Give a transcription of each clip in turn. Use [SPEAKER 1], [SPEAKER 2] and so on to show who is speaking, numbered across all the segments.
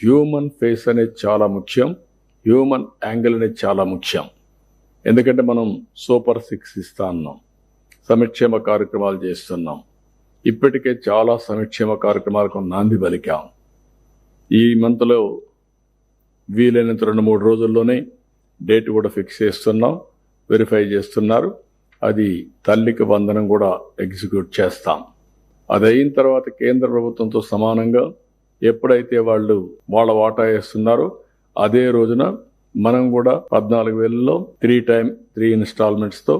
[SPEAKER 1] Human face అనేది చాలా ముఖ్యం, హ్యూమన్ యాంగిల్ అనేది చాలా ముఖ్యం. ఎందుకంటే మనం సూపర్ 6 ఇస్తా ఉన్నాం, సంక్షేమ కార్యక్రమాలు చేస్తున్నాం. ఇప్పటికే చాలా సంక్షేమ కార్యక్రమాలకు నాంది పలికాం. ఈ మంత్లో వీలైనంత 2-3 రోజుల్లోనే డేట్ కూడా ఫిక్స్ చేస్తున్నాం, వెరిఫై చేస్తున్నారు. అది తల్లికి వందనం కూడా ఎగ్జిక్యూట్ చేస్తాం. అది అయిన తర్వాత కేంద్ర ప్రభుత్వంతో సమానంగా ఎప్పుడైతే వాళ్ళు వాళ్ళ వాటా వేస్తున్నారో అదే రోజున మనం కూడా 14,000లో 3 ఇన్స్టాల్మెంట్స్తో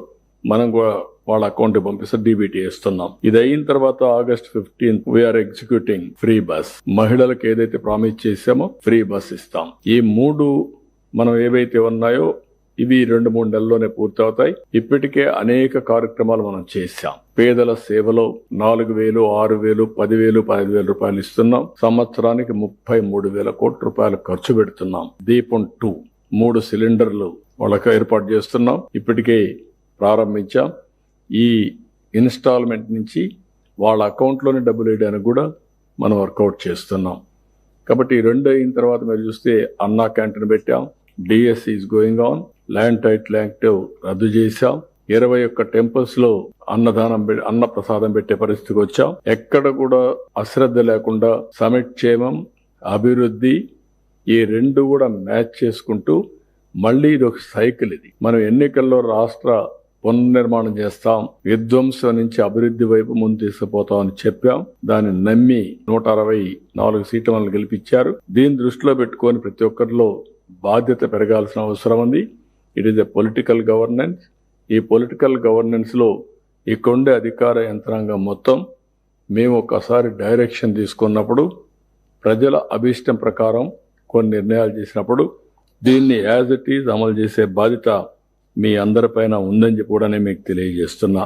[SPEAKER 1] మనం కూడా వాళ్ళ అకౌంట్ పంపిస్తే డీబీటీ వేస్తున్నాం. ఇది అయిన తర్వాత August 15th we are executing free bus. మహిళలకు ఏదైతే ప్రామిస్ చేశామో ఫ్రీ బస్ ఇస్తాం. ఈ 3 మనం ఏవైతే ఉన్నాయో ఇవి 2-3 నెలల్లోనే పూర్తవుతాయి. ఇప్పటికే అనేక కార్యక్రమాలు మనం చేశాం. పేదల సేవలో 4,000, 6,000, 10,000, 15,000 రూపాయలు ఇస్తున్నాం. సంవత్సరానికి 33,000 కోట్ల రూపాయలు ఖర్చు పెడుతున్నాం. దీపం 2 3 సిలిండర్లు వాళ్ళకి ఏర్పాటు చేస్తున్నాం. ఇప్పటికే ప్రారంభించాం. ఈ ఇన్స్టాల్మెంట్ నుంచి వాళ్ళ అకౌంట్లోనే డబ్బులు వేయడానికి కూడా మనం వర్కౌట్ చేస్తున్నాం. కాబట్టి 2 అయిన తర్వాత మీరు చూస్తే అన్నా క్యాంటీన్ పెట్టాం, DSC is going on, land title act రద్దు చేశాం. 21 టెంపుల్స్ లో అన్న ప్రసాదం పెట్టే పరిస్థితికి వచ్చాం. ఎక్కడ కూడా అశ్రద్ధ లేకుండా సంక్షేమం, అభివృద్ధి ఈ 2 కూడా మ్యాచ్ చేసుకుంటూ మళ్ళీ ఇది ఒక సైకిల్. ఇది మనం ఎన్నికల్లో రాష్ట్ర పునర్నిర్మాణం చేస్తాం, విధ్వంసం నుంచి అభివృద్ధి వైపు ముందు తీసుకుపోతామని చెప్పాం. దాన్ని నమ్మి 164 సీట్ల మనల్ని గెలిపించారు. దీన్ని దృష్టిలో పెట్టుకొని ప్రతి ఒక్కరిలో బాధ్యత పెరగాల్సిన అవసరం ఉంది. It is a political governance. ఈ పొలిటికల్ గవర్నెన్స్ లో ఇక్కడుండే అధికార యంత్రాంగం మొత్తం మేము ఒకసారి డైరెక్షన్ తీసుకున్నప్పుడు, ప్రజల అభిష్టం ప్రకారం కొన్ని నిర్ణయాలు చేసినప్పుడు దీన్ని యాజ్ ఇట్ ఈజ్ అమలు చేసే బాధ్యత మీ అందరిపైన ఉందని చెప్పి కూడా మీకు తెలియజేస్తున్నా.